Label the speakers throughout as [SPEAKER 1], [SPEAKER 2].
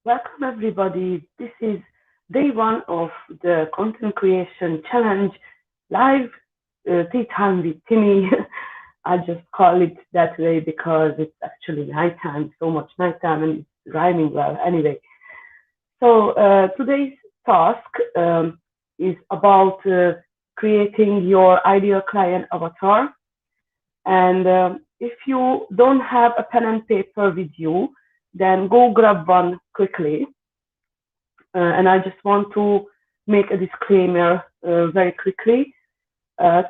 [SPEAKER 1] Welcome, everybody. This is day one of the content creation challenge live tea time with Timmy. I just call it that way because it's actually nighttime, so much nighttime, and it's rhyming well. Anyway, so today's task is about creating your ideal client avatar. And if you don't have a pen and paper with you, then go grab one quickly. And I just want to make a disclaimer very quickly.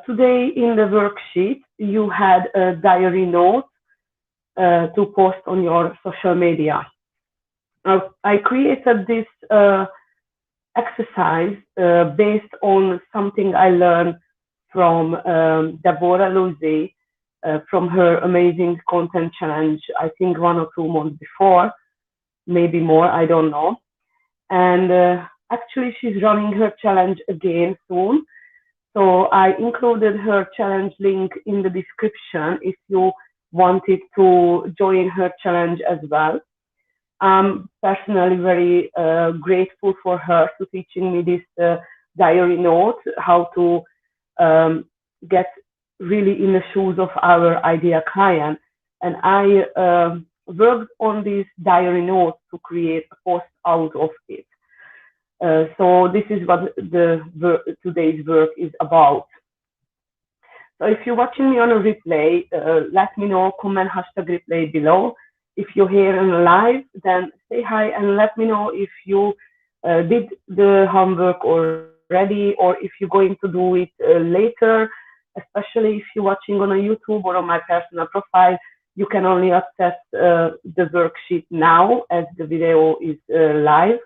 [SPEAKER 1] Today in the worksheet, you had a diary note to post on your social media. I created this exercise based on something I learned from Deborah Lucy from her amazing content challenge, I think 1 or 2 months before, maybe more, I don't know. And actually, she's running her challenge again soon. So I included her challenge link in the description if you wanted to join her challenge as well. I'm personally very grateful for her to teaching me this diary note, how to get really in the shoes of our ideal client. And I worked on this diary note to create a post out of it. So this is what today's work is about. So if you're watching me on a replay, let me know, comment hashtag replay below. If you're here in live, then say hi and let me know if you did the homework already or if you're going to do it later, especially if you're watching on a YouTube or on my personal profile. You can only access the worksheet now as the video is live,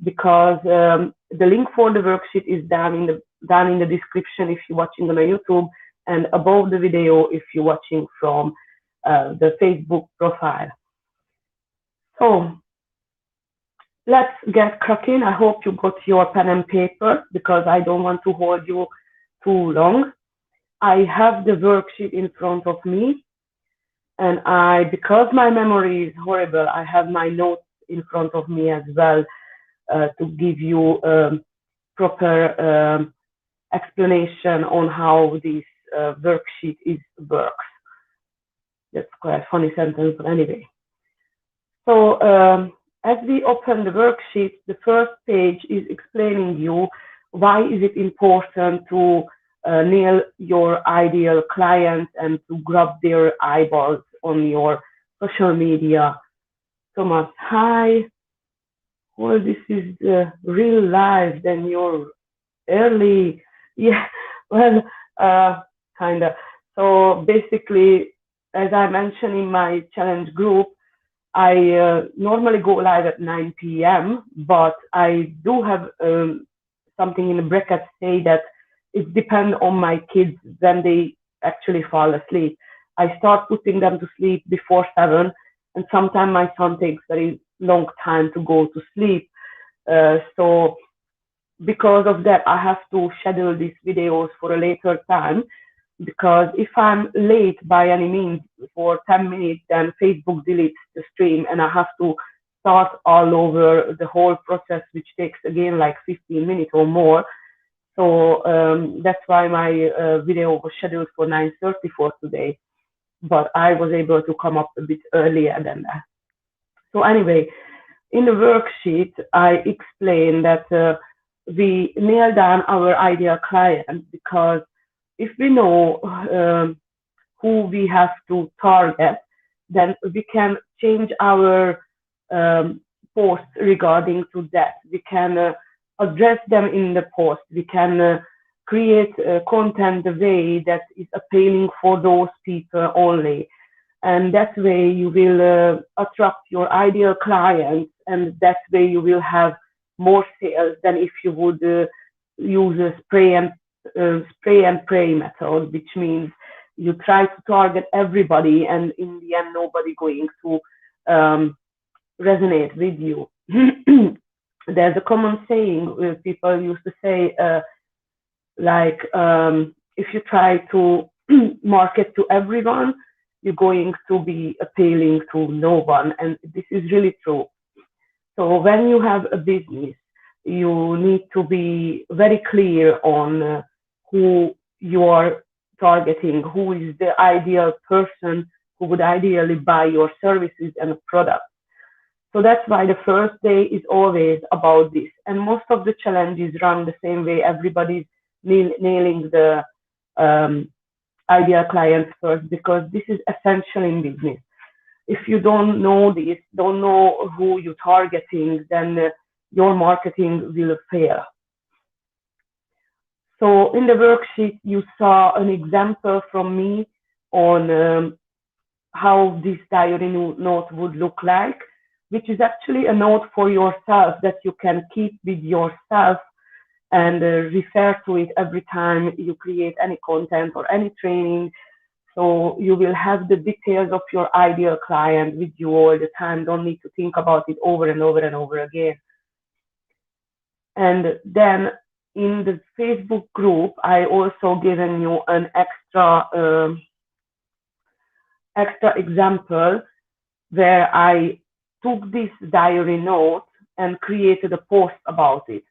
[SPEAKER 1] because the link for the worksheet is down in the description if you're watching on a YouTube, and above the video if you're watching from the Facebook profile. So let's get cracking. I hope you got your pen and paper because I don't want to hold you too long. I have the worksheet in front of me, and because my memory is horrible, I have my notes in front of me as well to give you proper explanation on how this worksheet works. That's quite a funny sentence, but anyway. So as we open the worksheet, the first page is explaining you why is it important to nail your ideal client and to grab their eyeballs on your social media. Thomas, hi. Well, this is the real life, then you're early. Yeah, well, kind of. So basically, as I mentioned in my challenge group, I normally go live at 9 p.m., but I do have something in the bracket say that it depends on my kids when they actually fall asleep. I start putting them to sleep before 7, and sometimes my son takes very long time to go to sleep. So because of that, I have to schedule these videos for a later time, because if I'm late by any means for 10 minutes, then Facebook deletes the stream and I have to start all over the whole process, which takes again like 15 minutes or more. So that's why my video was scheduled for 9:30 for today, but I was able to come up a bit earlier than that. So anyway, in the worksheet, I explain that we nail down our ideal client, because if we know who we have to target, then we can change our posts regarding to that. We can address them in the post. We can create content the way that is appealing for those people only. And that way you will attract your ideal clients, and that way you will have more sales than if you would use a spray and pray method, which means you try to target everybody, and in the end, nobody going to resonate with you. There's a common saying people used to say, like, if you try to market to everyone, you're going to be appealing to no one, and this is really true. So when you have a business, you need to be very clear on who you are targeting, who is the ideal person who would ideally buy your services and products. So that's why the first day is always about this. And most of the challenges run the same way. Everybody's nailing the um, ideal clients first, because this is essential in business. If you don't know this, don't know who you're targeting, then your marketing will fail. So in the worksheet, you saw an example from me on how this diary note would look like, which is actually a note for yourself that you can keep with yourself and refer to it every time you create any content or any training. So you will have the details of your ideal client with you all the time. Don't need to think about it over and over and over again. And then in the Facebook group, I also given you an extra example where I took this diary note and created a post about it.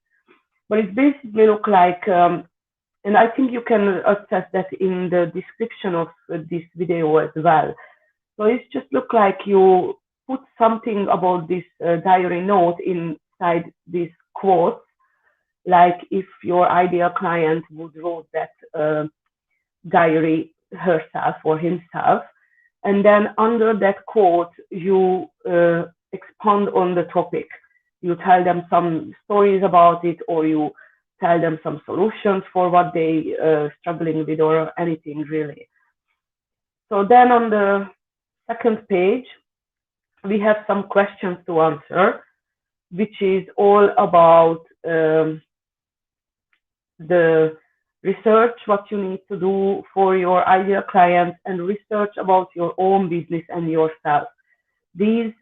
[SPEAKER 1] But it basically look like, and I think you can access that in the description of this video as well. So it just look like you put something about this diary note inside this quote, like if your ideal client would wrote that diary herself or himself. And then under that quote, you expand on the topic. You tell them some stories about it, or you tell them some solutions for what they struggling with, or anything really. So then on the second page, we have some questions to answer, which is all about the research, what you need to do for your ideal clients, and research about your own business and yourself. These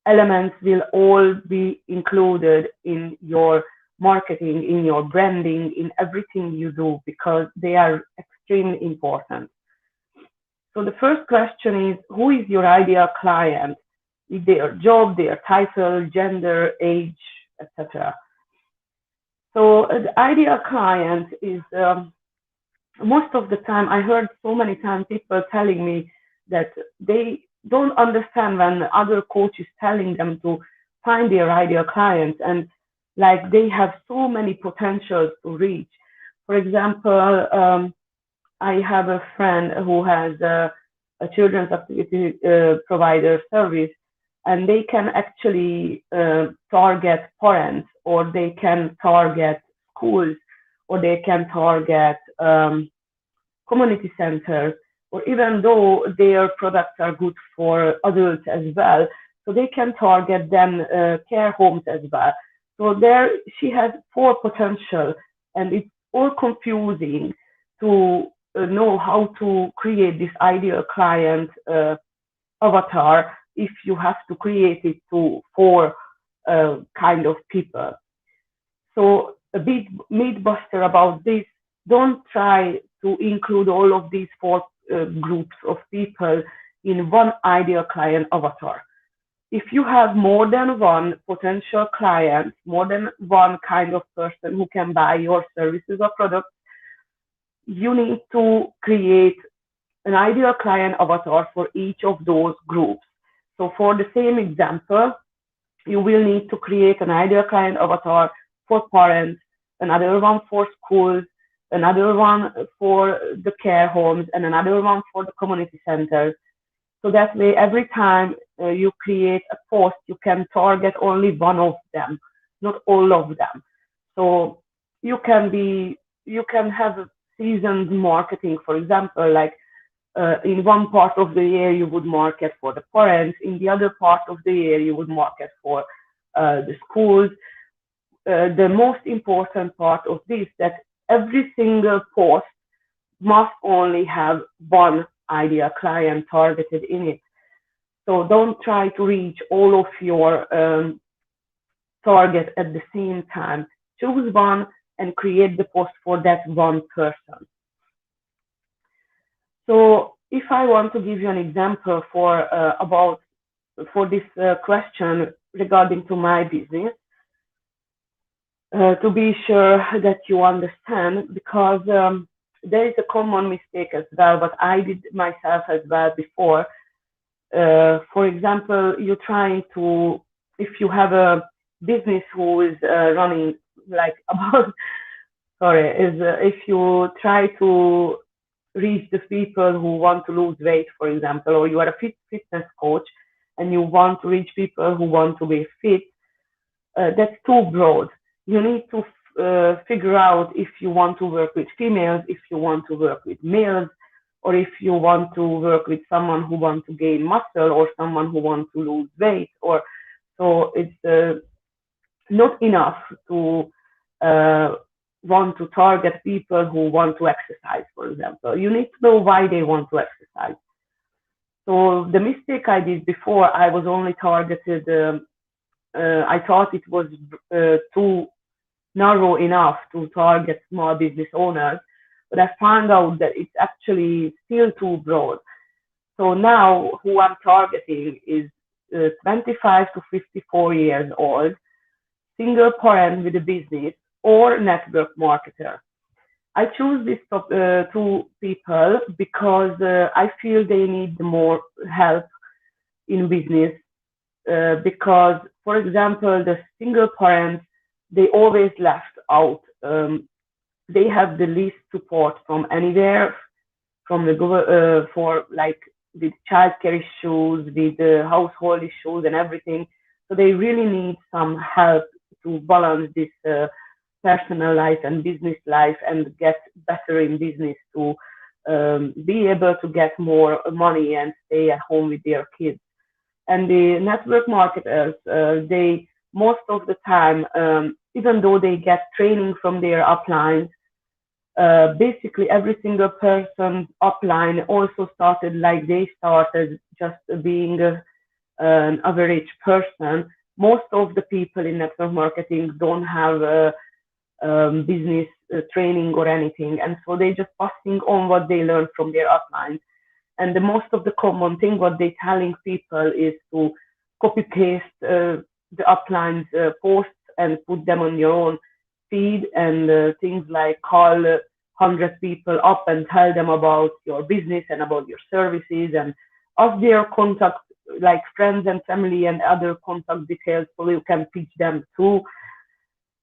[SPEAKER 1] elements will all be included in your marketing, in your branding, in everything you do, because they are extremely important. So the first question is, who is your ideal client? Their job, their title, gender, age, etc. So the ideal client is, most of the time, I heard so many times people telling me that they don't understand when other coaches telling them to find their ideal clients, and like they have so many potentials to reach. For example, I have a friend who has a children's activity provider service, and they can actually target parents, or they can target schools, or they can target community centers, or even though their products are good for adults as well, so they can target them care homes as well. So there she has 4 potential, and it's all confusing to know how to create this ideal client avatar if you have to create it to 4 kind of people. So a big myth buster about this: don't try to include all of these 4 groups of people in one ideal client avatar. If you have more than one potential client, more than one kind of person who can buy your services or products, you need to create an ideal client avatar for each of those groups. So for the same example, you will need to create an ideal client avatar for parents, another one for schools, another one for the care homes, and another one for the community centers. So that way, every time you create a post, you can target only one of them, not all of them. So you can have seasoned marketing, for example, like in one part of the year you would market for the parents, in the other part of the year you would market for the schools. The most important part of this, that every single post must only have one ideal client targeted in it. So don't try to reach all of your target at the same time. Choose one and create the post for that one person. So if I want to give you an example for this question regarding to my business, to be sure that you understand, because there is a common mistake as well, but I did myself as well before. For example, you're trying to, if you have a business who is running like about, sorry, is if you try to reach the people who want to lose weight, for example, or you are a fitness coach and you want to reach people who want to be fit, that's too broad. You need to figure out if you want to work with females, if you want to work with males, or if you want to work with someone who wants to gain muscle or someone who wants to lose weight. Or so it's not enough to want to target people who want to exercise, for example. You need to know why they want to exercise. So the mistake I did before, I was only targeted. I thought it was too narrow enough to target small business owners, but I found out that it's actually still too broad. So now who I'm targeting is 25 to 54 years old, single parent with a business, or network marketer. I choose these two people because I feel they need more help in business. Because, for example, the single parents, they always left out. They have the least support from anywhere, from the for like with childcare issues, with the household issues and everything. So they really need some help to balance this personal life and business life and get better in business, to be able to get more money and stay at home with their kids. And the network marketers, they most of the time, even though they get training from their uplines, basically every single person upline also started like they started, just being an average person. Most of the people in network marketing don't have business training or anything, and so they just passing on what they learned from their uplines. And the most of the common thing what they telling people is to copy paste the uplines posts and put them on your own feed, and things like call 100 people up and tell them about your business and about your services, and of their contact, like friends and family and other contact details, so you can pitch them too.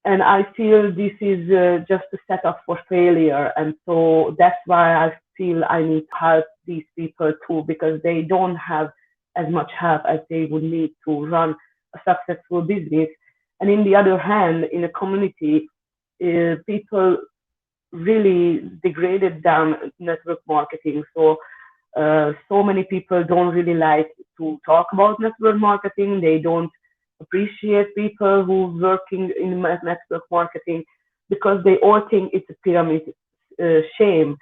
[SPEAKER 1] And I feel this is just a setup for failure. And so that's why I feel I need to help these people too, because they don't have as much help as they would need to run a successful business. And in the other hand, in a community, people really degraded down network marketing. So so many people don't really like to talk about network marketing. They don't appreciate people who working in network marketing, because they all think it's a pyramid scheme.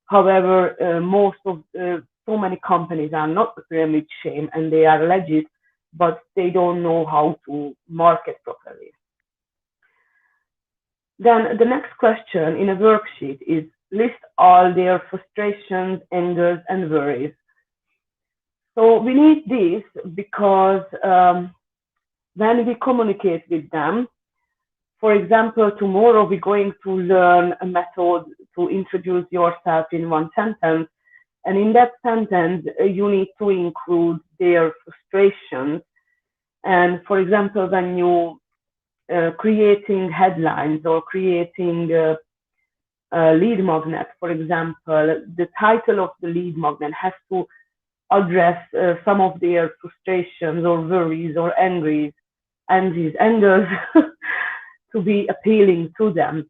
[SPEAKER 1] However, most of so many companies are not a pyramid scheme, and they are legit, but they don't know how to market properly. Then the next question in a worksheet is list all their frustrations, angers, and worries. So we need this because when we communicate with them, for example, tomorrow we're going to learn a method to introduce yourself in one sentence. And in that sentence, you need to include their frustrations. And for example, when you creating headlines or creating a lead magnet, for example, the title of the lead magnet has to address some of their frustrations or worries or angers to be appealing to them.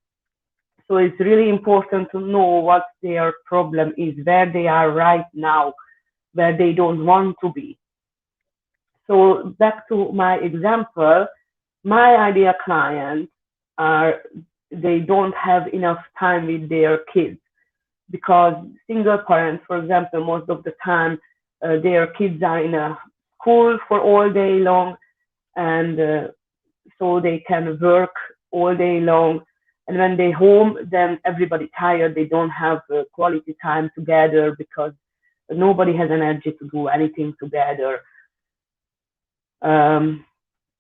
[SPEAKER 1] So it's really important to know what their problem is, where they are right now, where they don't want to be. So back to my example, my ideal clients are, they don't have enough time with their kids, because single parents, for example, most of the time their kids are in a school for all day long, and so they can work all day long. And when they home, then everybody tired. They don't have quality time together, because nobody has energy to do anything together.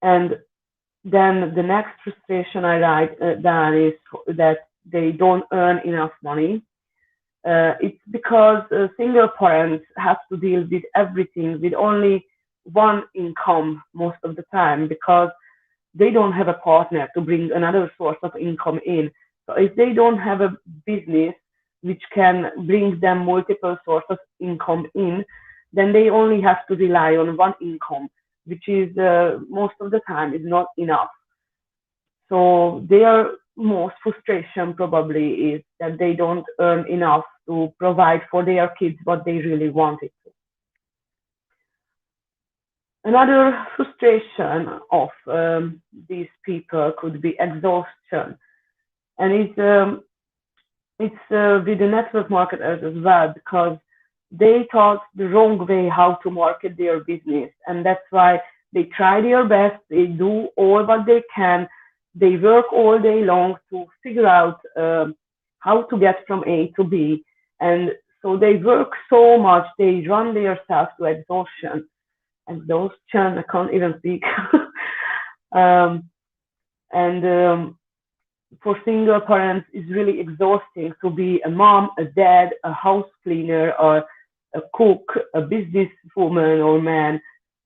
[SPEAKER 1] And then the next frustration I write down is that they don't earn enough money. It's because single parents have to deal with everything with only one income most of the time, because they don't have a partner to bring another source of income in. So if they don't have a business which can bring them multiple sources of income in, then they only have to rely on one income, which is most of the time is not enough. So their most frustration probably is that they don't earn enough to provide for their kids what they really wanted to. Another frustration of these people could be exhaustion, and it's with the network marketers as well, because they taught the wrong way how to market their business, and that's why they try their best, they do all what they can, they work all day long to figure out how to get from A to B, and so they work so much, they run themselves to exhaustion. Exhaustion, I can't even speak. um, and For single parents, it's really exhausting to be a mom, a dad, a house cleaner, or a cook, a businesswoman or man,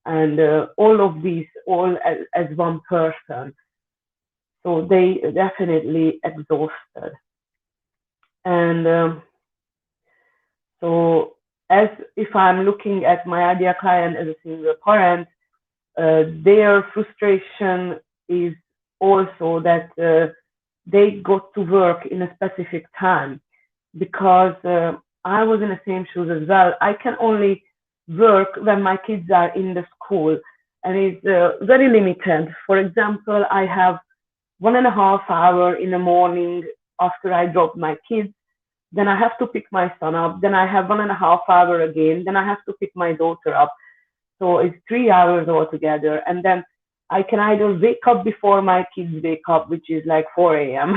[SPEAKER 1] and all of these all as one person. So they definitely exhausted. And so as if I'm looking at my ideal client as a single parent, their frustration is also that they got to work in a specific time, because I was in the same shoes as well. I can only work when my kids are in the school, and it's very limited. For example, I have 1.5 hours in the morning after I drop my kids. Then I have to pick my son up. Then I have 1.5 hours again. Then I have to pick my daughter up. So it's 3 hours altogether. And then I can either wake up before my kids wake up, which is like 4 a.m.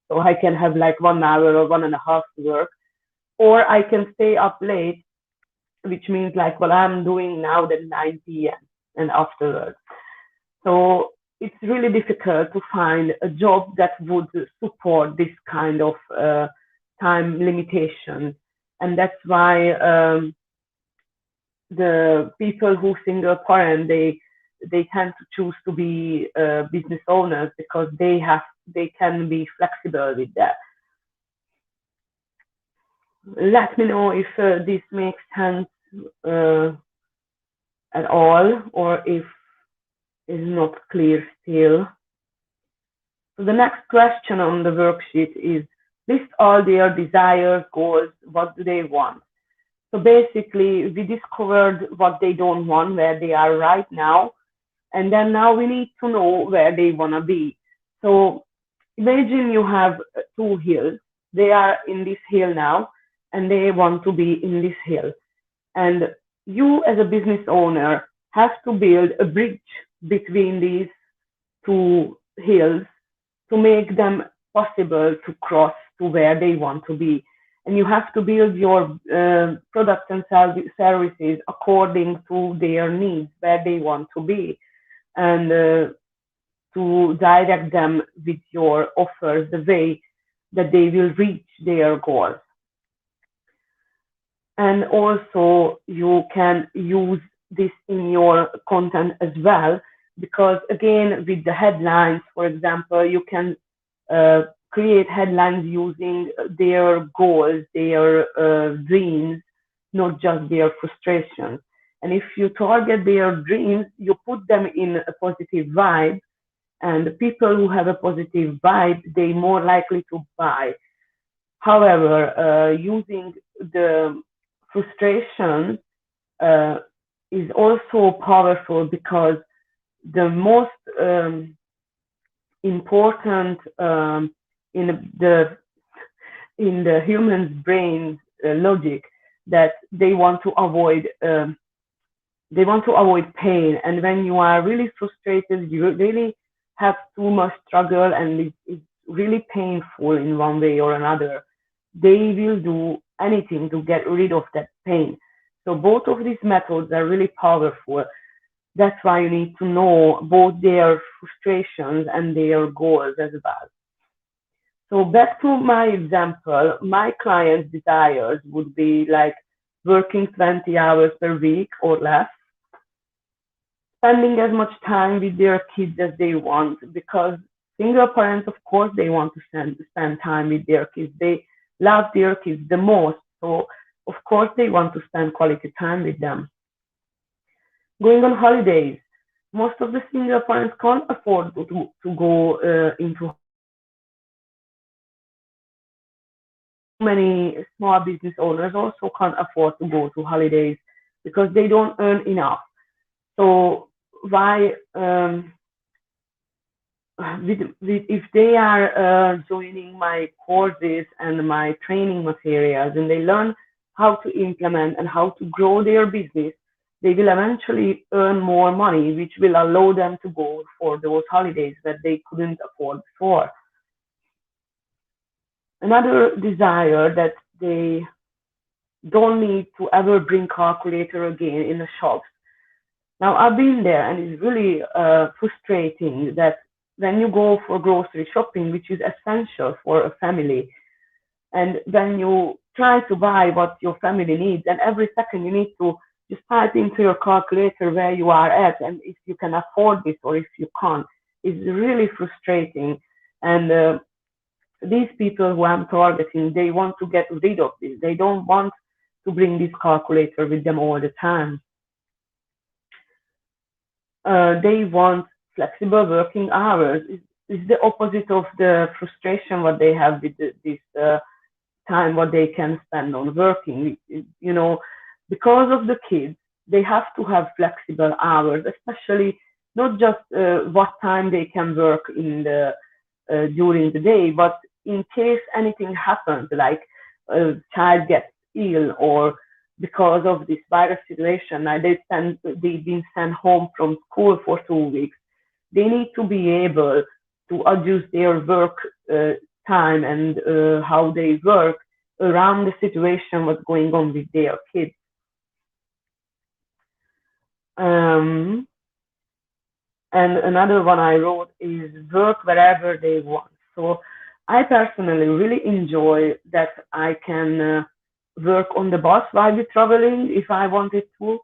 [SPEAKER 1] So I can have like 1 hour or 1.5 to work, or I can stay up late, which means like what I'm doing now at 9 p.m. and afterwards. So it's really difficult to find a job that would support this kind of time limitation. And that's why the people who single parent, they tend to choose to be business owners, because they can be flexible with that. Let me know if this makes sense uh, at all, or if it's not clear still. So the next question on the worksheet is, list all their desires, goals, what do they want. So basically, we discovered what they don't want, where they are right now, and then now we need to know where they want to be. So imagine you have two hills. They are in this hill now, and they want to be in this hill. And you, as a business owner, have to build a bridge between these two hills to make them possible to cross to where they want to be. And you have to build your products and services according to their needs, where they want to be, and to direct them with your offers the way that they will reach their goals. And also you can use this in your content as well, because again, with the headlines, for example, you can create headlines using their goals, their dreams, not just their frustrations. And if you target their dreams, you put them in a positive vibe, and the people who have a positive vibe, they more likely to buy. However, using the frustration is also powerful, because the most important in the human's brain logic, that they want to avoid pain. And when you are really frustrated, you really have too much struggle, and it's really painful in one way or another, they will do anything to get rid of that pain. So both of these methods are really powerful. That's why you need to know both their frustrations and their goals as well. So back to my example, my client's desires would be like working 20 hours per week or less, spending as much time with their kids as they want, because single parents, of course, they want to spend time with their kids. They love their kids the most. So, of course, they want to spend quality time with them. Going on holidays. Most of the single parents can't afford to go into many small business owners also can't afford to go to holidays because they don't earn enough. So why if they are joining my courses and my training materials and they learn how to implement and how to grow their business, they will eventually earn more money, which will allow them to go for those holidays that they couldn't afford before. Another desire that they don't need to ever bring calculator again in the shops. Now I've been there and it's really frustrating that when you go for grocery shopping, which is essential for a family, and then you try to buy what your family needs, and every second you need to just type into your calculator where you are at and if you can afford this or if you can't. It's really frustrating. And these people who I'm targeting, they want to get rid of this. They don't want to bring this calculator with them all the time. They want flexible working hours. It's the opposite of the frustration what they have with this time what they can spend on working. You know, because of the kids, they have to have flexible hours, especially not just what time they can work in the during the day, but in case anything happens, like a child gets ill or because of this virus situation, they've been sent home from school for 2 weeks. They need to be able to adjust their work time and how they work around the situation, what's going on with their kids. Um, and another one I wrote is work wherever they want. So I personally really enjoy that I can work on the bus while we're traveling if I wanted to.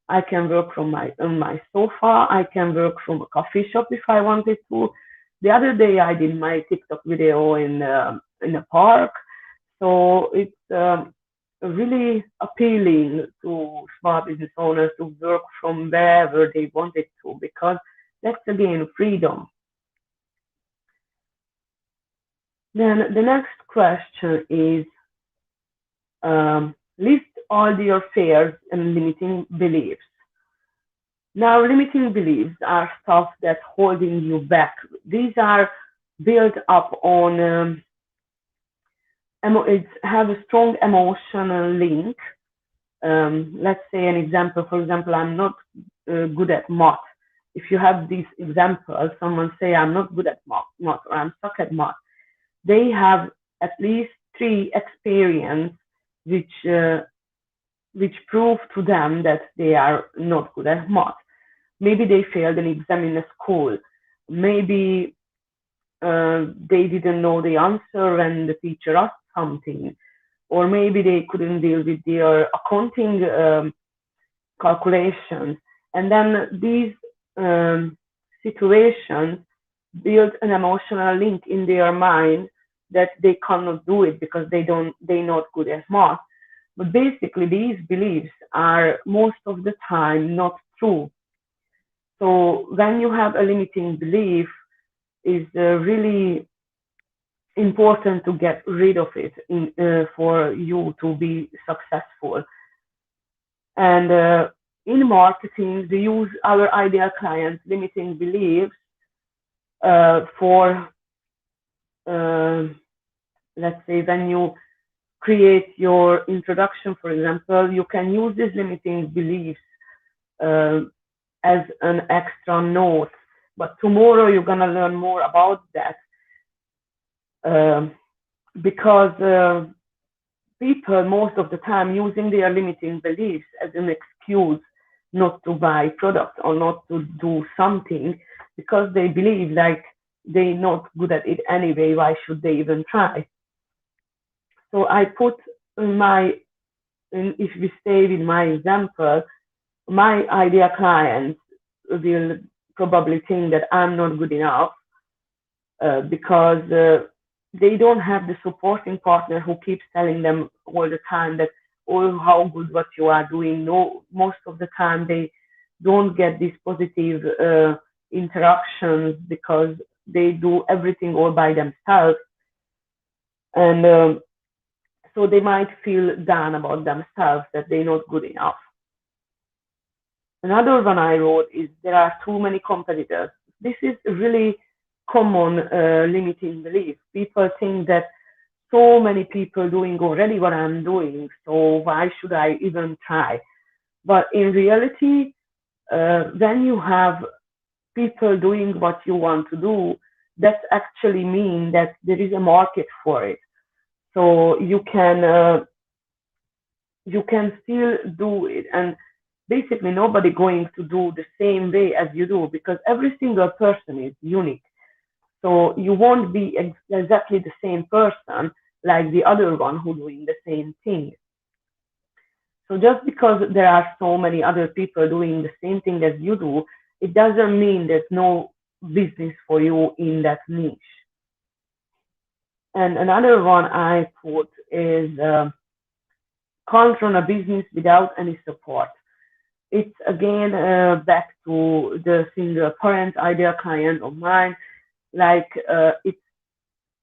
[SPEAKER 1] I can work from my sofa. I can work from a coffee shop if I wanted to. The other day I did my TikTok video in a park. So it's really appealing to small business owners to work from wherever they wanted to, because that's again freedom. Then the next question is list all your fears and limiting beliefs. Now, limiting beliefs are stuff that's holding you back. These are built up on it have a strong emotional link. Let's say an example. For example, I'm not good at math. If you have these examples, someone say I'm not good at math or I'm stuck at math. They have at least 3 experience which prove to them that they are not good at math. Maybe they failed an exam in a school. Maybe they didn't know the answer when the teacher asked something, or maybe they couldn't deal with their accounting calculations. And then these situations build an emotional link in their mind that they cannot do it because they're not good at math. But basically, these beliefs are most of the time not true. So when you have a limiting belief, is really important to get rid of it for you to be successful. And in marketing, we use our ideal clients' limiting beliefs for, let's say, when you create your introduction, for example, you can use these limiting beliefs as an extra note. But tomorrow you're going to learn more about that because people most of the time using their limiting beliefs as an excuse not to buy products or not to do something because they believe like they're not good at it anyway. Why should they even try? So I put my, if we stay with my example, my ideal clients will probably think that I'm not good enough because they don't have the supporting partner who keeps telling them all the time that, oh, how good what you are doing. No, most of the time they don't get these positive interactions because they do everything all by themselves. And so they might feel down about themselves that they're not good enough. Another one I wrote is there are too many competitors. This is a really common limiting belief. People think that so many people doing already what I'm doing, so why should I even try? But in reality, when you have people doing what you want to do, that actually means that there is a market for it. So you can still do it, and basically nobody going to do the same way as you do because every single person is unique. So you won't be exactly the same person like the other one who doing the same thing. So just because there are so many other people doing the same thing as you do, it doesn't mean there's no business for you in that niche. And another one I put is can't run a business without any support. It's again back to the single parent ideal client of mine. Like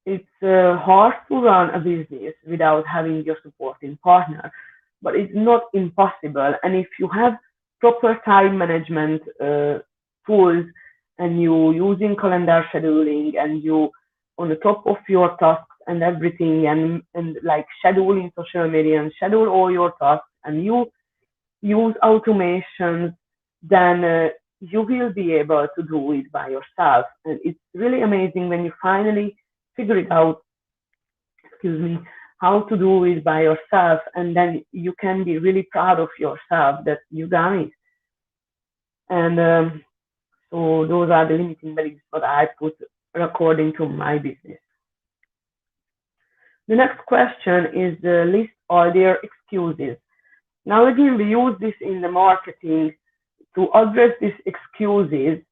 [SPEAKER 1] it's hard to run a business without having your supporting partner, but it's not impossible. And if you have proper time management tools and you using calendar scheduling and you on the top of your tasks and everything and like scheduling social media and schedule all your tasks and you use automations, then you will be able to do it by yourself. And it's really amazing when you finally figure it out, excuse me, how to do it by yourself. And then you can be really proud of yourself that you done it. And so those are the limiting beliefs that I put according to my business. The next question is list all their excuses. Now again, we use this in the marketing to address these excuses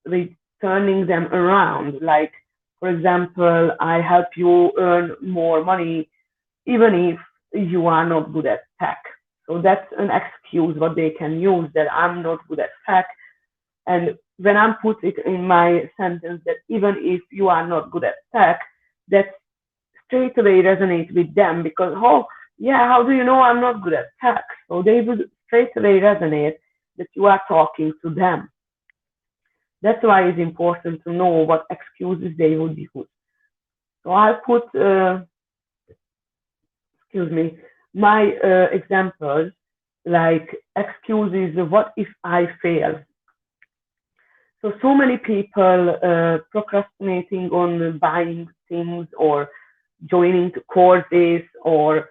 [SPEAKER 1] with turning them around. Like, for example, I help you earn more money even if you are not good at tech. So that's an excuse what they can use that I'm not good at tech. And when I put it in my sentence that even if you are not good at tech, that straight away resonates with them because, oh, yeah, how do you know I'm not good at tech? So they would straight away resonate that you are talking to them. That's why it's important to know what excuses they would use. So I put, excuse me, my examples like excuses, what if I fail? So many people procrastinating on buying things or joining courses or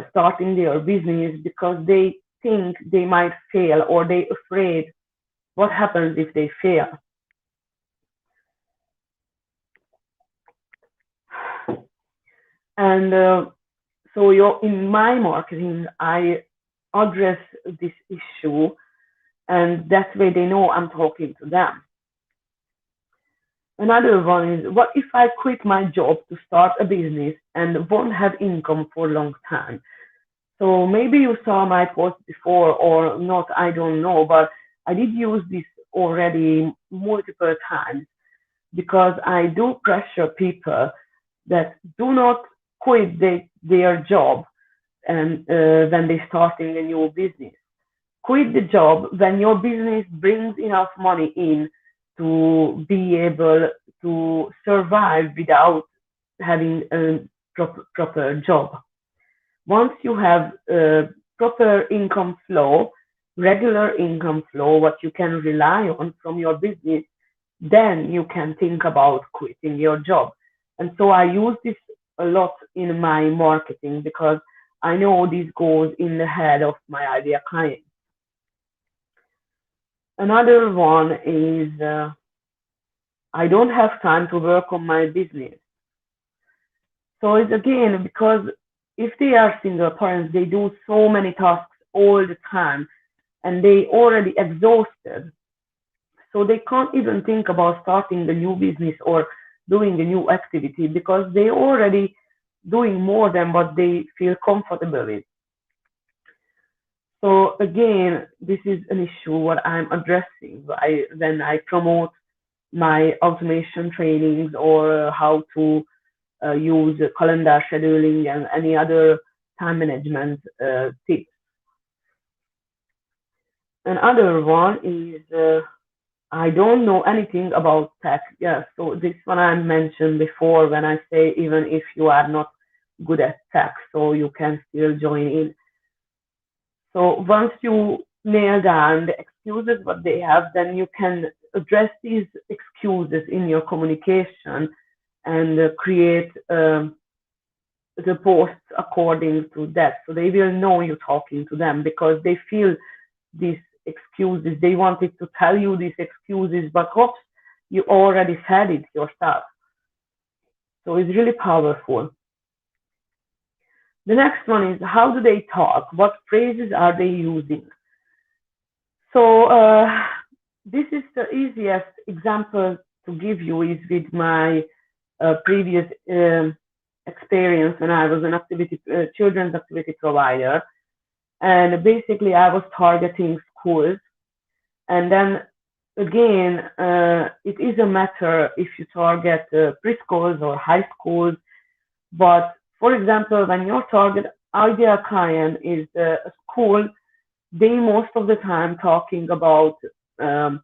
[SPEAKER 1] starting their business because they think they might fail or they afraid what happens if they fail. And so in my marketing, I address this issue, and that way they know I'm talking to them. Another one is, what if I quit my job to start a business and won't have income for a long time? So maybe you saw my post before or not, I don't know, but I did use this already multiple times because I do pressure people that do not quit their job and when they're starting a new business. Quit the job when your business brings enough money in to be able to survive without having a proper job. Once you have proper income flow, regular income flow, what you can rely on from your business, then you can think about quitting your job. And so I use this a lot in my marketing because I know this goes in the head of my ideal client. Another one is I don't have time to work on my business. So it's again because if they are single parents, they do so many tasks all the time and they already exhausted. So they can't even think about starting a new business or doing a new activity because they already doing more than what they feel comfortable with. So again, this is an issue what I'm addressing when I promote my automation trainings or how to use calendar scheduling and any other time management tips. Another one is I don't know anything about tech. Yeah, so this one I mentioned before when I say even if you are not good at tech, so you can still join in. So once you nail down the excuses what they have, then you can address these excuses in your communication and create the posts according to that. So they will know you're talking to them because they feel these excuses. They wanted to tell you these excuses, but oops, you already said it yourself. So it's really powerful. The next one is how do they talk? What phrases are they using? So this is the easiest example to give you is with my previous experience when I was an children's activity provider. And basically, I was targeting schools. And then again, it is a matter if you target preschools or high schools. But for example, when your target ideal client is a school, they most of the time talking about um,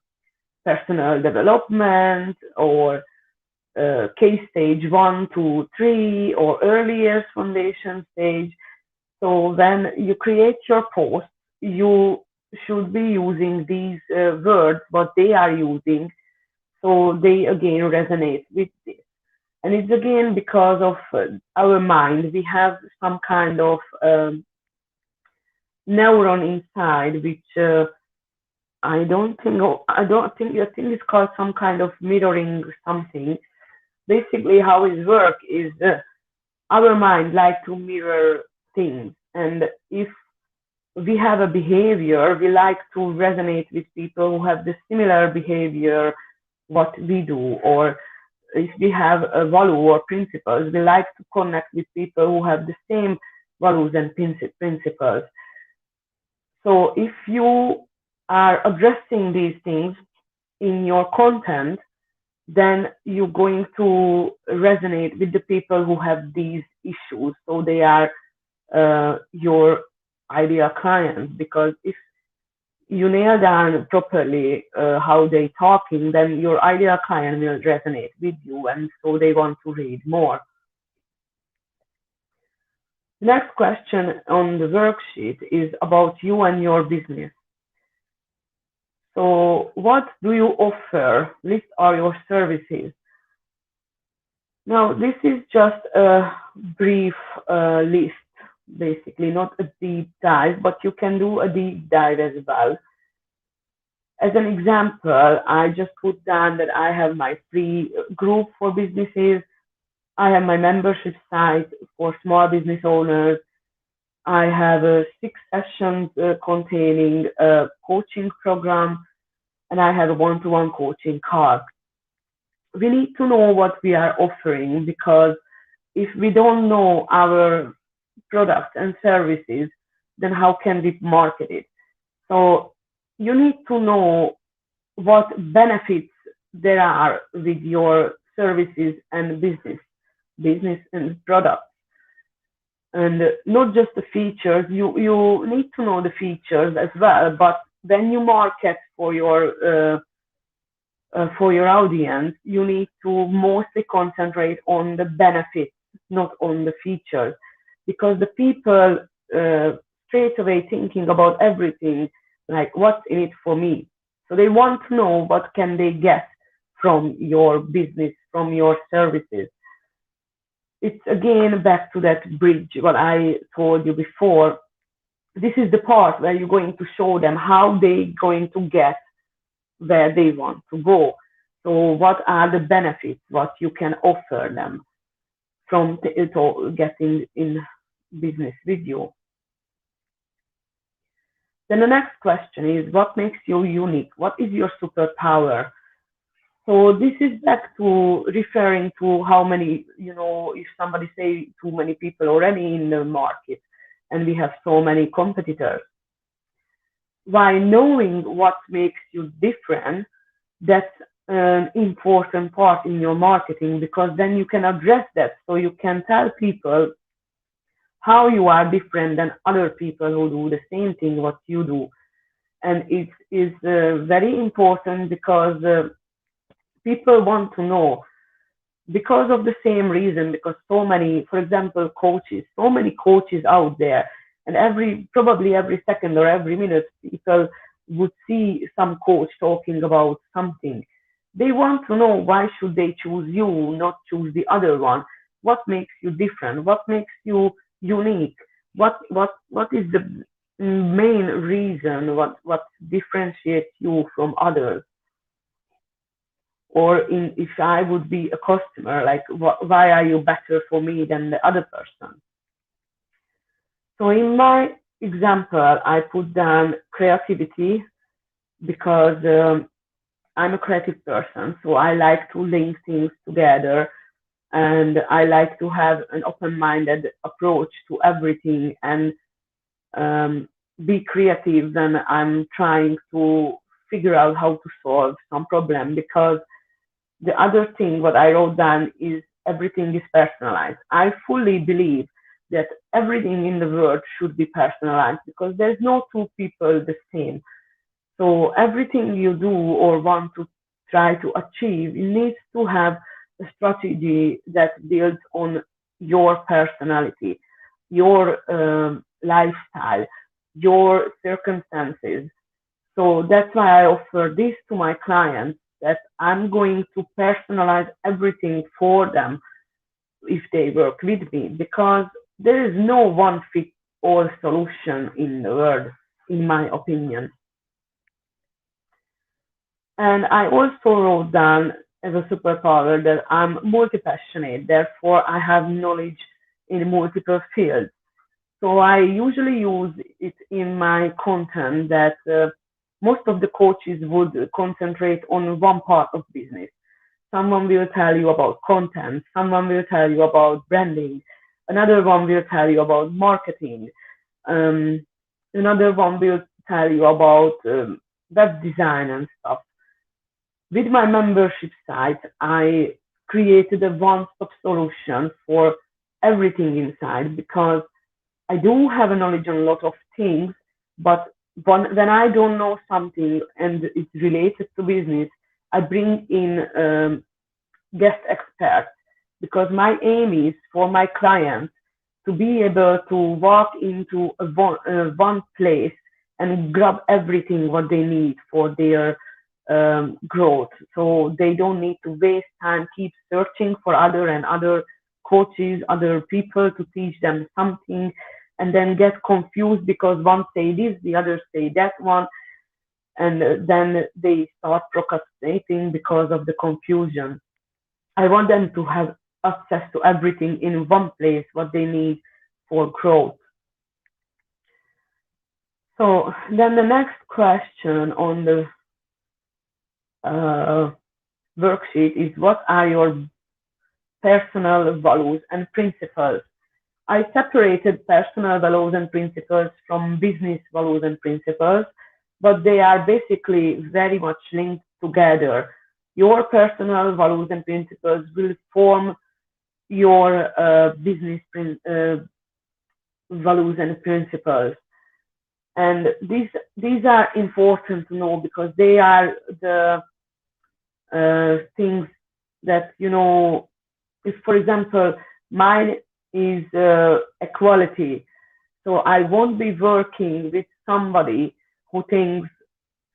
[SPEAKER 1] personal development or case stage 1, 2, 3 or earlier foundation stage. So when you create your post, you should be using these words, what they are using, so they again resonate with this. And it's again because of our mind. We have some kind of neuron inside, which I think it's called some kind of mirroring something. Basically, how it works is our mind like to mirror things, and if we have a behavior, we like to resonate with people who have the similar behavior what we do, or if we have a value or principles, we like to connect with people who have the same values and principles. So if you are addressing these things in your content, then you're going to resonate with the people who have these issues. So they are your ideal clients, because if you nail down properly how they talking, then your ideal client will resonate with you, and so they want to read more. The next question on the worksheet is about you and your business. So what do you offer? List are your services. Now, this is just a brief list, basically, not a deep dive, but you can do a deep dive as well. As an example, I just put down that I have my free group for businesses. I have my membership site for small business owners. I have 6 sessions containing a coaching program, and I have a one-to-one coaching card. We need to know what we are offering, because if we don't know our products and services, then how can we market it? So you need to know what benefits there are with your services and business and products, and not just the features. You need to know the features as well, but when you market for your audience, you need to mostly concentrate on the benefits, not on the features, because the people uh, straight away thinking about everything like what's in it for me. So they want to know what can they get from your business, from your services. It's again back to that bridge what I told you before. This is the part where you're going to show them how they going to get where they want to go. So what are the benefits, what you can offer them from getting in business with you? Then the next question is, what makes you unique? What is your superpower? So this is back to referring to how many, if somebody say too many people already in the market and we have so many competitors. By knowing what makes you different, that's an important part in your marketing, because then you can address that. So you can tell people how you are different than other people who do the same thing what you do. And it is very important because people want to know, because of the same reason, because so many, for example, so many coaches out there, and probably every second or every minute, people would see some coach talking about something. They want to know, why should they choose you, not choose the other one? What makes you different? What makes you unique? What is the main reason? What differentiates you from others? Or if I would be a customer, like why are you better for me than the other person? So in my example, I put down creativity, because I'm a creative person, so I like to link things together, and I like to have an open-minded approach to everything, and be creative when I'm trying to figure out how to solve some problem. Because the other thing what I wrote down is, everything is personalized. I fully believe that everything in the world should be personalized, because there's no two people the same. So everything you do or want to try to achieve, it needs to have a strategy that builds on your personality, your lifestyle, your circumstances. So that's why I offer this to my clients, that I'm going to personalize everything for them if they work with me, because there is no one fit all solution in the world, in my opinion. And I also wrote down as a superpower that I'm multi-passionate, therefore I have knowledge in multiple fields. So I usually use it in my content, that most of the coaches would concentrate on one part of business. Someone will tell you about content, someone will tell you about branding, another one will tell you about marketing, um, another one will tell you about web design and stuff. With my membership site, I created a one-stop solution for everything inside, because I do have a knowledge on a lot of things, but when I don't know something and it's related to business, I bring in guest experts, because my aim is for my clients to be able to walk into one place and grab everything what they need for their growth. So they don't need to waste time, keep searching for other coaches, other people to teach them something, and then get confused because one say this, the other say that one, and then they start procrastinating because of the confusion. I want them to have access to everything in one place, what they need for growth. So then the next question on the uh, worksheet is, what are your personal values and principles? I separated personal values and principles from business values and principles, but they are basically very much linked together. Your personal values and principles will form your business values and principles. And these are important to know, because they are the things that, if, for example, mine is equality. So I won't be working with somebody who thinks,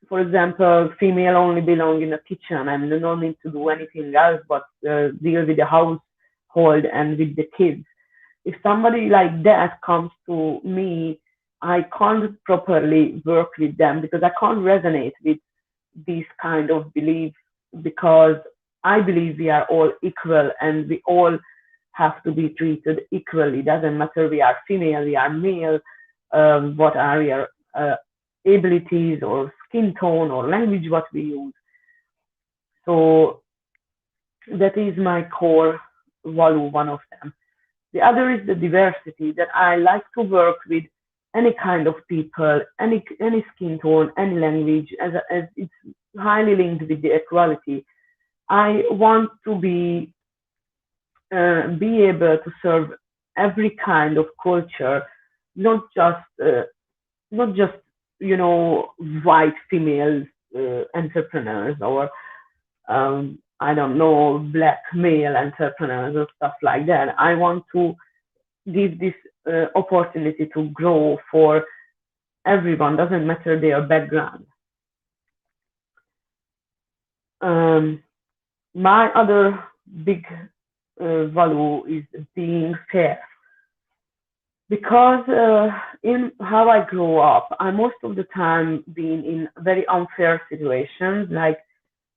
[SPEAKER 1] for example, female only belong in the kitchen and no need to do anything else but deal with the household and with the kids. If somebody like that comes to me, I can't properly work with them, because I can't resonate with these kind of beliefs because I believe we are all equal and we all have to be treated equally. Doesn't matter we are female, we are male, what are your abilities or skin tone or language what we use. So that is my core value, one of them. The other is the diversity, that I like to work with any kind of people, any skin tone, any language, as it's highly linked with the equality. I want to be able to serve every kind of culture, not just not just white female entrepreneurs or I don't know, black male entrepreneurs or stuff like that. I want to give this opportunity to grow for everyone, doesn't matter their background. Um, my other big value is being fair. Because in how I grow up, I most of the time been in very unfair situations. Like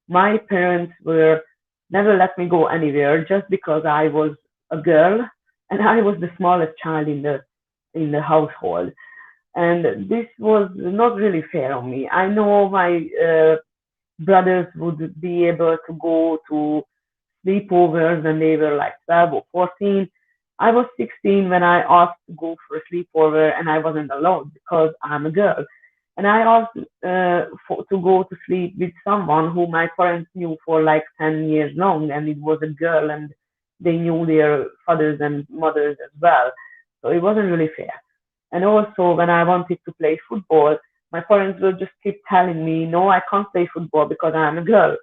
[SPEAKER 1] my parents were never let me go anywhere just because I was a girl and I was the smallest child in the household. And this was not really fair on me. I know my brothers would be able to go to sleepovers when they were like 12 or 14. I was 16 when I asked to go for a sleepover and I wasn't allowed because I'm a girl. And I asked to go to sleep with someone who my parents knew for like 10 years long, and it was a girl, and they knew their fathers and mothers as well. So it wasn't really fair. And also, when I wanted to play football, my parents would just keep telling me, no, I can't play football because I'm a girl.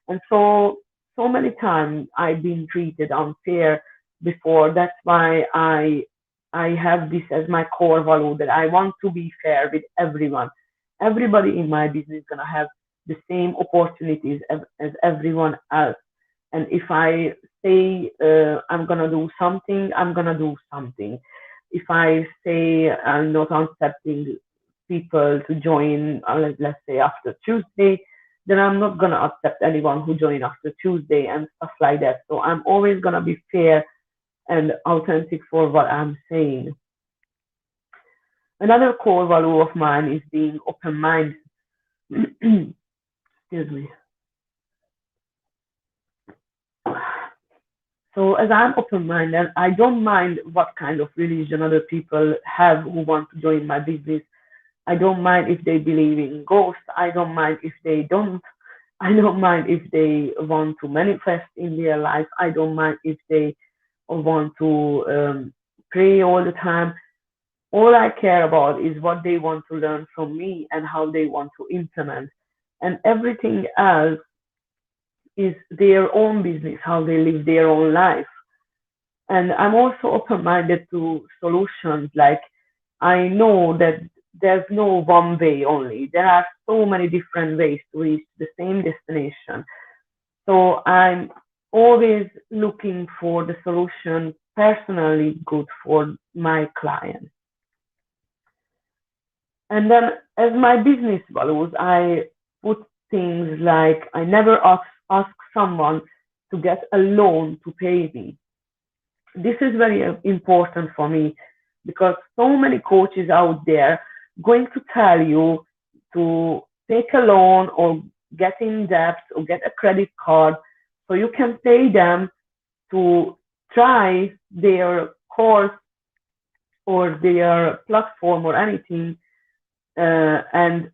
[SPEAKER 1] And so many times I've been treated unfair before. That's why I have this as my core value, that I want to be fair with everyone. Everybody in my business is gonna have the same opportunities as everyone else. And if I say I'm gonna do something, I'm gonna do something. If I say I'm not accepting people to join, let's say after Tuesday, then I'm not gonna accept anyone who join after Tuesday and stuff like that. So I'm always gonna be fair and authentic for what I'm saying. Another core value of mine is being open-minded. Excuse me. So as I'm open-minded, I don't mind what kind of religion other people have who want to join my business. I don't mind if they believe in ghosts. I don't mind if they don't. I don't mind if they want to manifest in their life. I don't mind if they want to pray all the time. All I care about is what they want to learn from me and how they want to implement. And everything else is their own business, how they live their own life. And I'm also open-minded to solutions. Like I know that there's no one way only. There are so many different ways to reach the same destination. So I'm always looking for the solution personally good for my client. And then as my business values, I put things like I never ask someone to get a loan to pay me. This is very important for me because so many coaches out there going to tell you to take a loan or get in debt or get a credit card so you can pay them to try their course or their platform or anything, and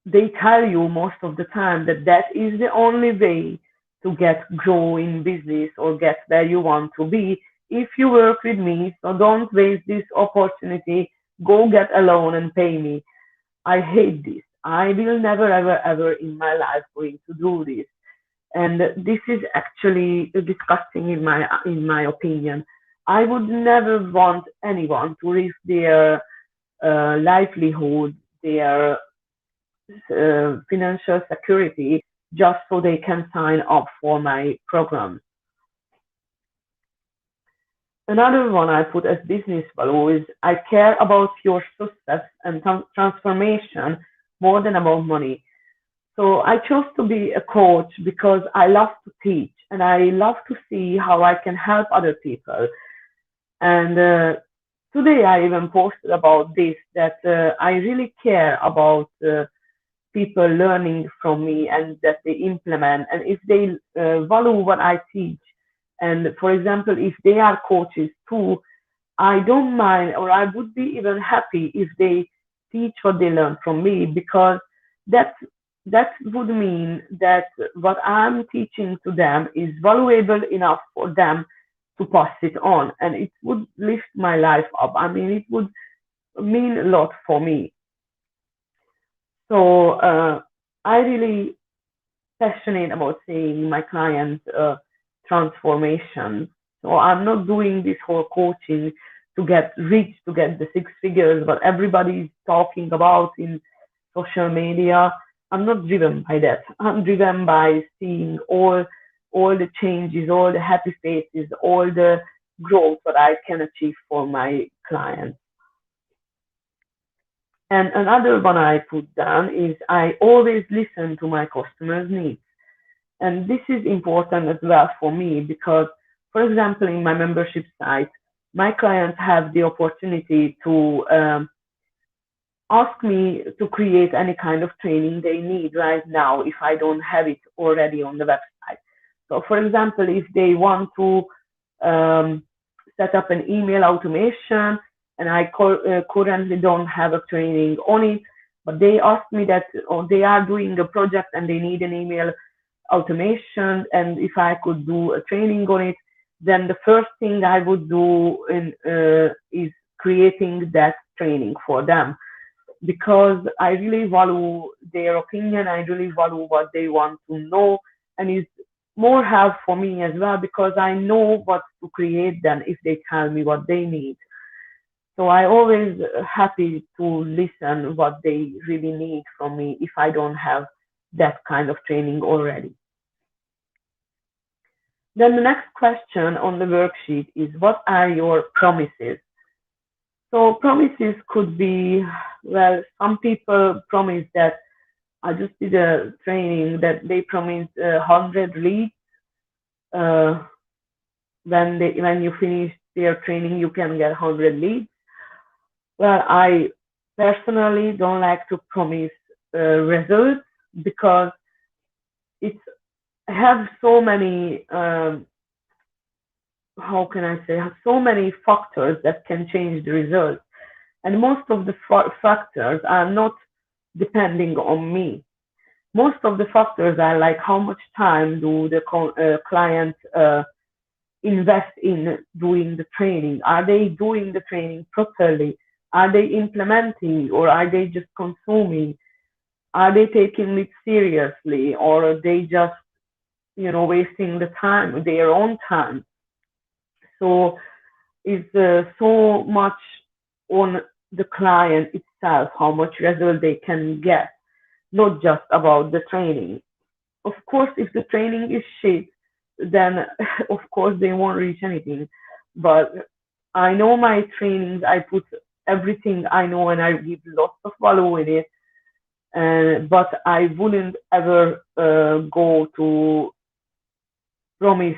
[SPEAKER 1] they tell you most of the time that that is the only way to get grow in business or get where you want to be if you work with me. So don't waste this opportunity. Go get a loan and pay me. I hate this. I will never ever ever in my life going to do this. And this is actually disgusting in my opinion. I would never want anyone to risk their livelihood, their financial security just so they can sign up for my program. Another one I put as business value is I care about your success and transformation more than about money. So I chose to be a coach because I love to teach and I love to see how I can help other people. And today I even posted about this, that I really care about people learning from me and that they implement. And if they value what I teach, and for example, if they are coaches too, I don't mind, or I would be even happy if they teach what they learn from me, because that that would mean that what I'm teaching to them is valuable enough for them to pass it on, and it would lift my life up. I mean, it would mean a lot for me. So I really passionate about seeing my clients' transformation. So I'm not doing this whole coaching to get rich, to get the six figures, but everybody's talking about in social media. I'm not driven by that. I'm driven by seeing all the changes, all the happy faces, all the growth that I can achieve for my clients. And another one I put down is I always listen to my customers' needs. And this is important as well for me because, for example, in my membership site, my clients have the opportunity to ask me to create any kind of training they need right now if I don't have it already on the website. So, for example, if they want to um, set up an email automation and I currently don't have a training on it, but they ask me that, or they are doing a project and they need an email automation, and if I could do a training on it, then the first thing I would do is creating that training for them, because I really value their opinion. I really value what they want to know, and it's more help for me as well because I know what to create then if they tell me what they need. So I always happy to listen what they really need from me if I don't have that kind of training already. Then the next question on the worksheet is, what are your promises? So promises could be, well, some people promise that, I just did a training that they promised 100 leads. Uh, when you finish their training, you can get 100 leads. Well, I personally don't like to promise results because it's have so many how can I say, have so many factors that can change the results. And most of the factors are not depending on me. Most of the factors are like how much time do the clients invest in doing the training? Are they doing the training properly? Are they implementing, or are they just consuming? Are they taking it seriously, or are they just, wasting the time, their own time? So it's so much on the client itself, how much result they can get, not just about the training. Of course, if the training is shit, then of course they won't reach anything. But I know my trainings, I put everything I know and I give lots of value in it. But I wouldn't ever go to promise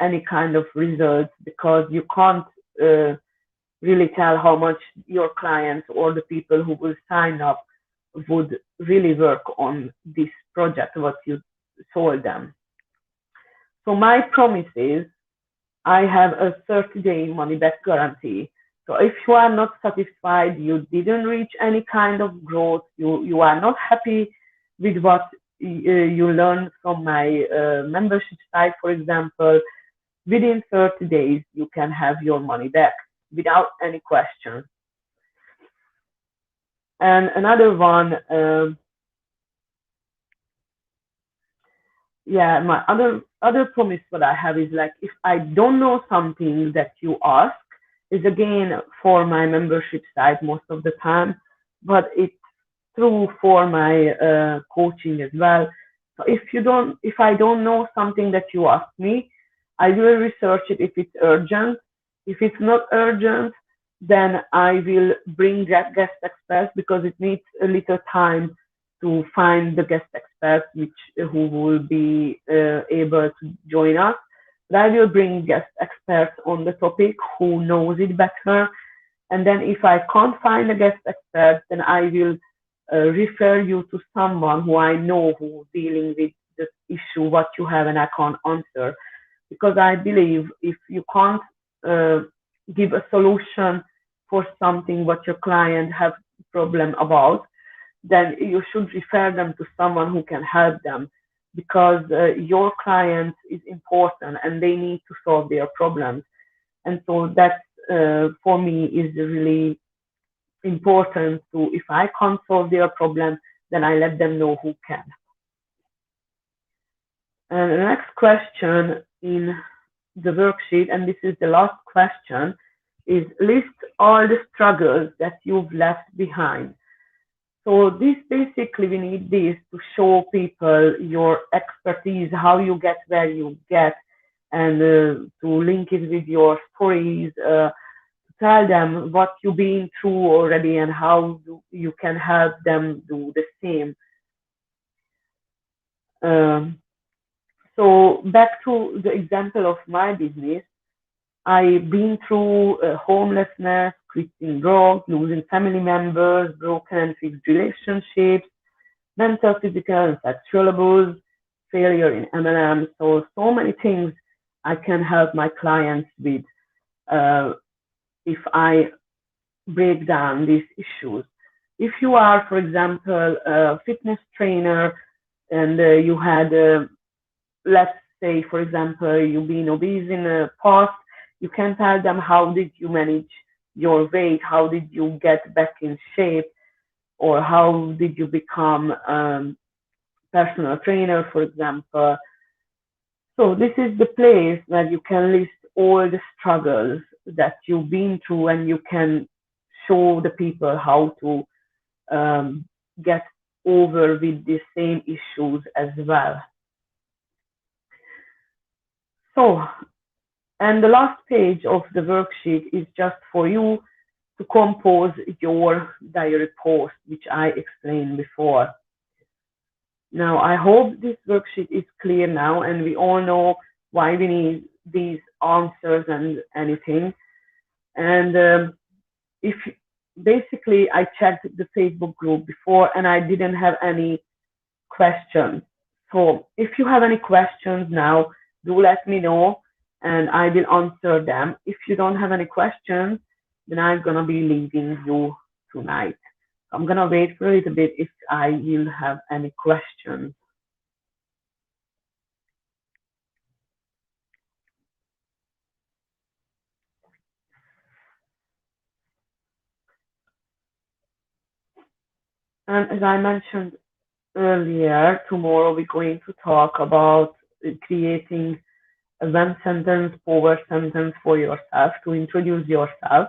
[SPEAKER 1] any kind of results because you can't uh, really tell how much your clients or the people who will sign up would really work on this project, what you sold them. So my promise is I have a 30-day money back guarantee. So if you are not satisfied, you didn't reach any kind of growth, you are not happy with what you learned from my membership site, for example, within 30 days, you can have your money back without any question. And another one, yeah, my other promise that I have is like, if I don't know something that you ask, is again for my membership site most of the time, but it's true for my coaching as well. So if I don't know something that you ask me, I will research it if it's urgent. If it's not urgent, then I will bring that guest experts because it needs a little time to find the guest experts who will be able to join us. But I will bring guest experts on the topic who knows it better. And then if I can't find a guest expert, then I will refer you to someone who I know who's dealing with the issue what you have and I can't answer. Because I believe if you can't uh, give a solution for something what your client have problem about, then you should refer them to someone who can help them, because your client is important and they need to solve their problems. And so that for me is really important to, if I can't solve their problem, then I let them know who can. And the next question in the worksheet, and this is the last question, is list all the struggles that you've left behind. So this basically, we need this to show people your expertise, how you get where you get, and to link it with your stories, tell them what you've been through already and how you can help them do the same. Um, so back to the example of my business, I've been through homelessness, quitting drugs, losing family members, broken and fixed relationships, mental, physical, and sexual abuse, failure in MLM. So many things I can help my clients with if I break down these issues. If you are, for example, a fitness trainer and you had, let's say, for example, you've been obese in the past, you can tell them how did you manage your weight, how did you get back in shape, or how did you become personal trainer, for example. So this is the place where you can list all the struggles that you've been through, and you can show the people how to get over with the same issues as well. So, and the last page of the worksheet is just for you to compose your diary post, which I explained before. Now, I hope this worksheet is clear now, and we all know why we need these answers and anything. And if basically I checked the Facebook group before and I didn't have any questions. So if you have any questions now, do let me know and I will answer them. If you don't have any questions, then I'm gonna be leaving you tonight. I'm gonna wait for a little bit if I will have any questions. And as I mentioned earlier, tomorrow we're going to talk about creating a one sentence power sentence for yourself to introduce yourself,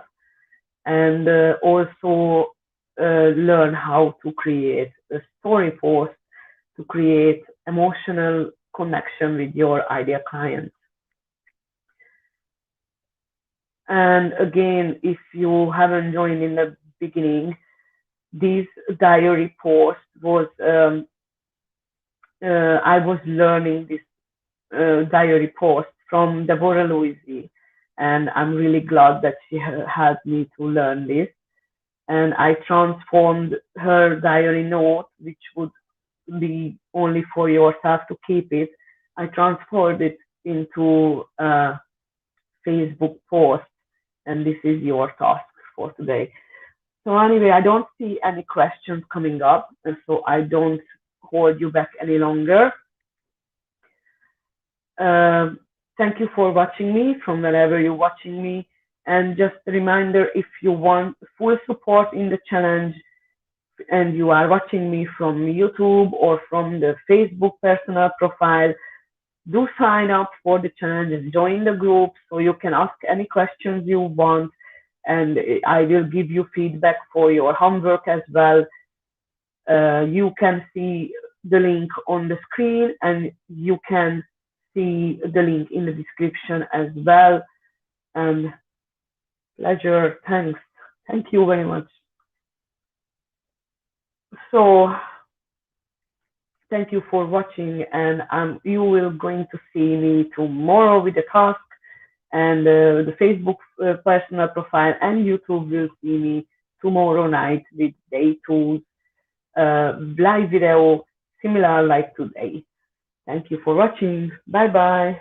[SPEAKER 1] and also learn how to create a story post to create emotional connection with your ideal clients. And again, if you haven't joined in the beginning, this diary post was I was learning this diary post from Deborah Louisi, and I'm really glad that she helped me to learn this. And I transformed her diary note, which would be only for yourself to keep it. I transferred it into a Facebook post, and this is your task for today. So anyway, I don't see any questions coming up, and so I don't hold you back any longer. Thank you for watching me from wherever you're watching me. And just a reminder, if you want full support in the challenge and you are watching me from YouTube or from the Facebook personal profile, do sign up for the challenge and join the group so you can ask any questions you want. And I will give you feedback for your homework as well. You can see the link on the screen and you can see the link in the description as well. And pleasure, thanks. Thank you very much. So Thank you for watching, and you will going to see me tomorrow with the task, and the Facebook personal profile, and YouTube will see me tomorrow night with day tools, live video, similar like today. Thank you for watching. Bye bye.